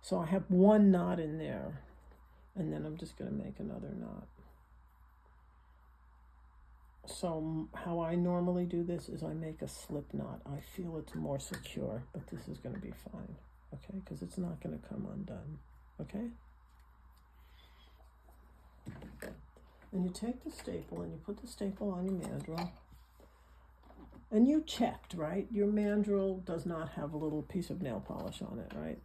So I have one knot in there, and then I'm just going to make another knot. So how I normally do this is I make a slip knot. I feel it's more secure, but this is going to be fine, okay? Because it's not going to come undone, okay? And you take the staple and you put the staple on your mandrel. And you checked, right? Your mandrel does not have a little piece of nail polish on it, right?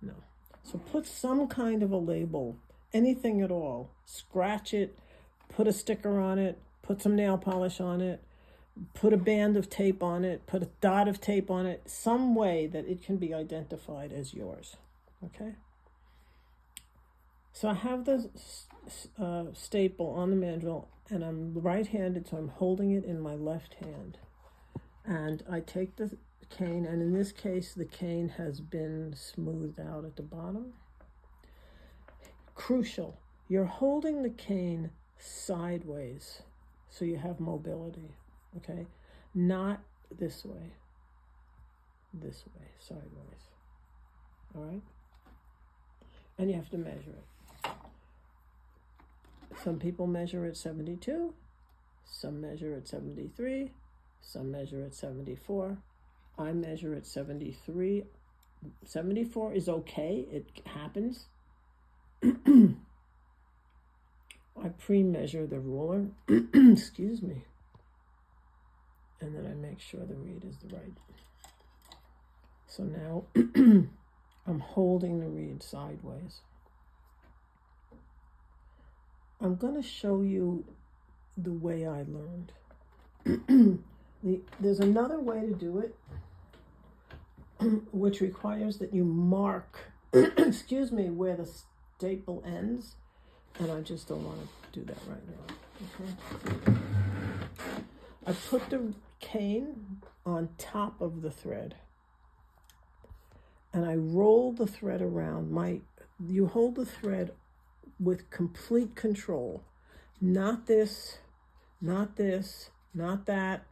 No. So put some kind of a label, anything at all. Scratch it, put a sticker on it, put some nail polish on it, put a band of tape on it, put a dot of tape on it, some way that it can be identified as yours, okay? So I have the staple on the mandrel, and I'm right-handed, so I'm holding it in my left hand. And I take the cane, and in this case, the cane has been smoothed out at the bottom. Crucial, you're holding the cane sideways, so you have mobility, okay? Not this way, sideways, all right? And you have to measure it. Some people measure at 72, some measure at 73, some measure at 74. I measure at 73. 74 is okay, it happens. I pre-measure the ruler, excuse me, and then I make sure the reed is the right. So now I'm holding the reed sideways. I'm going to show you the way I learned. There's another way to do it, which requires that you mark, excuse me, where the staple ends, and I just don't want to do that right now, okay? I put the cane on top of the thread, and I roll the thread around. You hold the thread with complete control. Not this, not this, not that.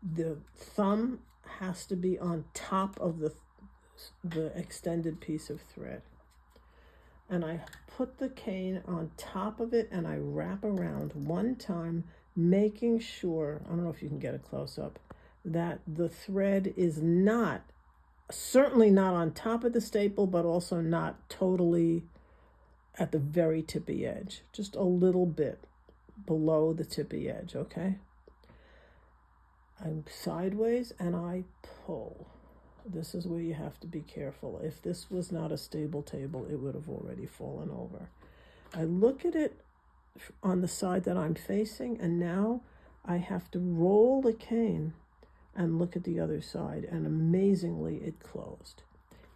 The thumb has to be on top of the extended piece of thread. And I put the cane on top of it and I wrap around one time, making sure, I don't know if you can get a close-up, that the thread is certainly not on top of the staple, but also not totally at the very tippy edge, just a little bit below the tippy edge, okay? I'm sideways and I pull. This is where you have to be careful. If this was not a stable table, it would have already fallen over. I look at it on the side that I'm facing, and now I have to roll the cane and look at the other side, and amazingly it closed.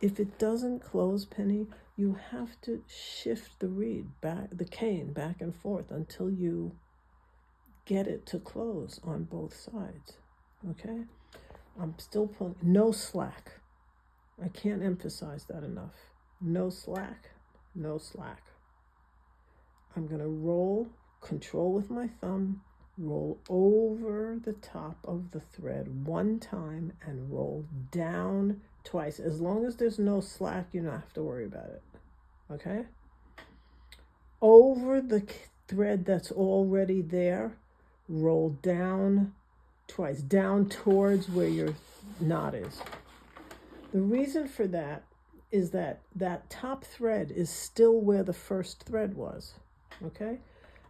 If it doesn't close, Penny, you have to shift the cane back and forth until you get it to close on both sides, okay? I'm still pulling, no slack. I can't emphasize that enough. No slack, no slack. I'm gonna control with my thumb, roll over the top of the thread one time and roll down twice. As long as there's no slack, you don't have to worry about it, okay? Over the thread that's already there, roll down twice, down towards where your knot is. The reason for that is that top thread is still where the first thread was, okay?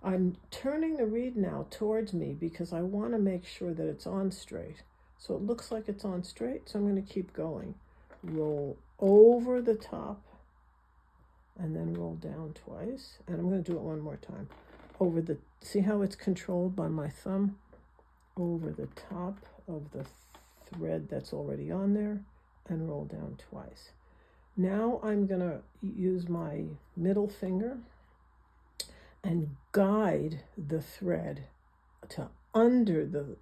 I'm turning the reed now towards me because I want to make sure that it's on straight. So it looks like it's on straight, so I'm going to keep going. Roll over the top and then roll down twice. And I'm going to do it one more time. See how it's controlled by my thumb? Over the top of the thread that's already on there and roll down twice. Now I'm going to use my middle finger and guide the thread to under the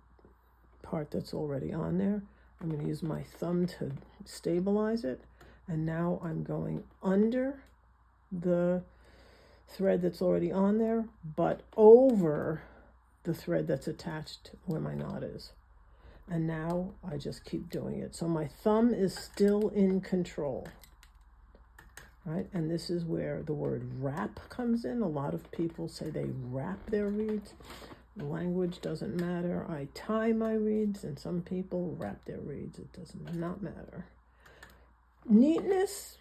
part that's already on there. I'm going to use my thumb to stabilize it, and now I'm going under the thread that's already on there, but over the thread that's attached where my knot is. And now I just keep doing it. So my thumb is still in control. right? And this is where the word wrap comes in. A lot of people say they wrap their reeds. Language doesn't matter. I tie my reeds, and some people wrap their reeds. It does not matter. Neatness.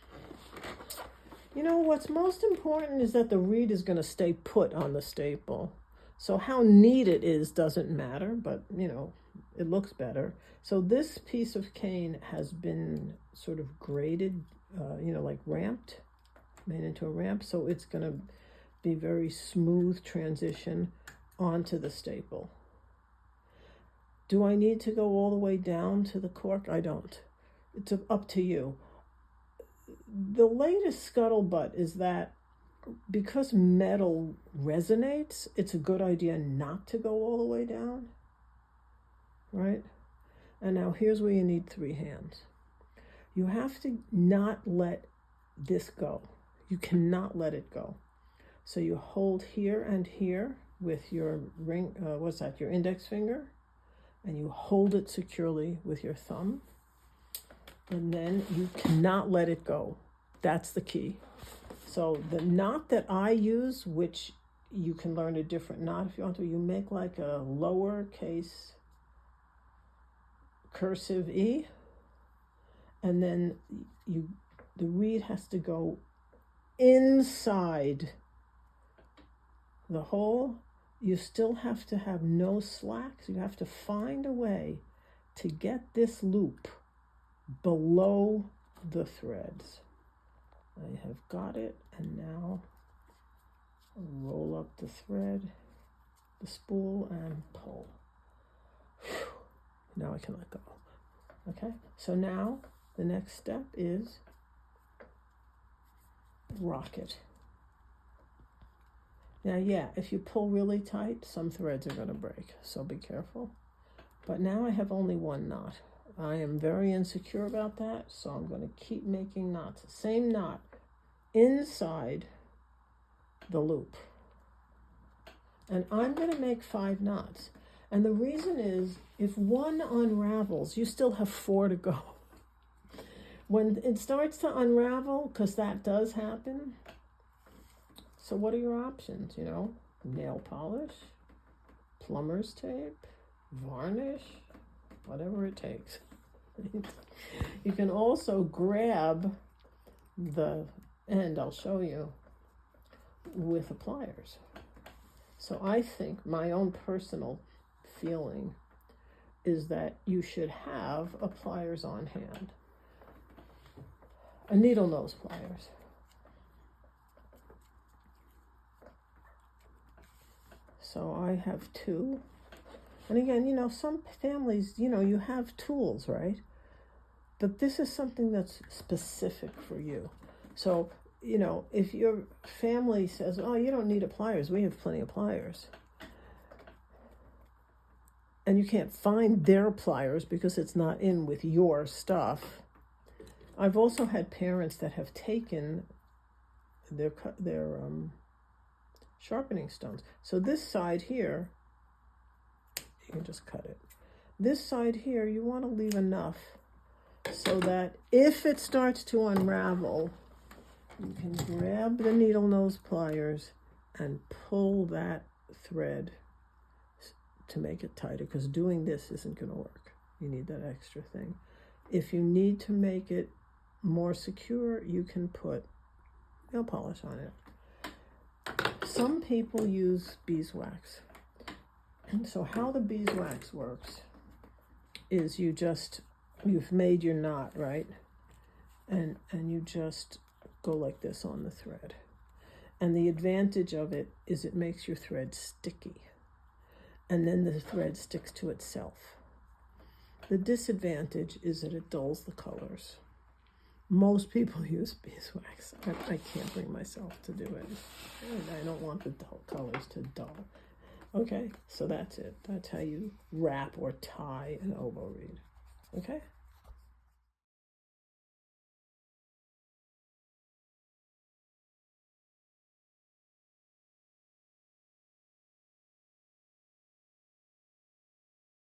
What's most important is that the reed is going to stay put on the staple. So how neat it is doesn't matter, but, it looks better. So this piece of cane has been sort of graded, like ramped, made into a ramp. So it's going to be very smooth transition onto the staple. Do I need to go all the way down to the cork? I don't. It's up to you. The latest scuttlebutt is that because metal resonates, it's a good idea not to go all the way down, right? And now here's where you need 3 hands. You have to not let this go. You cannot let it go. So you hold here and here with your ring, your index finger, and you hold it securely with your thumb. And then you cannot let it go. That's the key. So the knot that I use, which you can learn a different knot if you want to, you make like a lowercase cursive E, and then the reed has to go inside the hole. You still have to have no slacks. You have to find a way to get this loop below the threads. I have got it, and now roll up the thread, the spool, and pull. Whew. Now I can let go. Okay, so now the next step is rock it. Now, if you pull really tight, some threads are going to break, so be careful. But now I have only 1 knot. I am very insecure about that, so I'm going to keep making knots. Same knot inside the loop. And I'm going to make 5 knots. And the reason is, if 1 unravels, you still have 4 to go. When it starts to unravel, because that does happen, so what are your options? Nail polish, plumber's tape, varnish, whatever it takes. You can also grab the end, I'll show you, with the pliers. So I think my own personal feeling is that you should have a pliers on hand. A needle nose pliers. So I have 2. And again, some families, you have tools, right? But this is something that's specific for you. So, if your family says, oh, you don't need a pliers, we have plenty of pliers. And you can't find their pliers because it's not in with your stuff. I've also had parents that have taken their sharpening stones. So this side here, you can just cut it. This side here, you want to leave enough so that if it starts to unravel, you can grab the needle nose pliers and pull that thread to make it tighter, because doing this isn't going to work. You need that extra thing. If you need to make it more secure, you can put nail polish on it. Some people use beeswax. And so how the beeswax works is you've made your knot, right? And you just go like this on the thread. And the advantage of it is it makes your thread sticky. And then the thread sticks to itself. The disadvantage is that it dulls the colors. Most people use beeswax. I can't bring myself to do it. I don't want the colors to dull. Okay, so that's it. That's how you wrap or tie an oboe reed. Okay?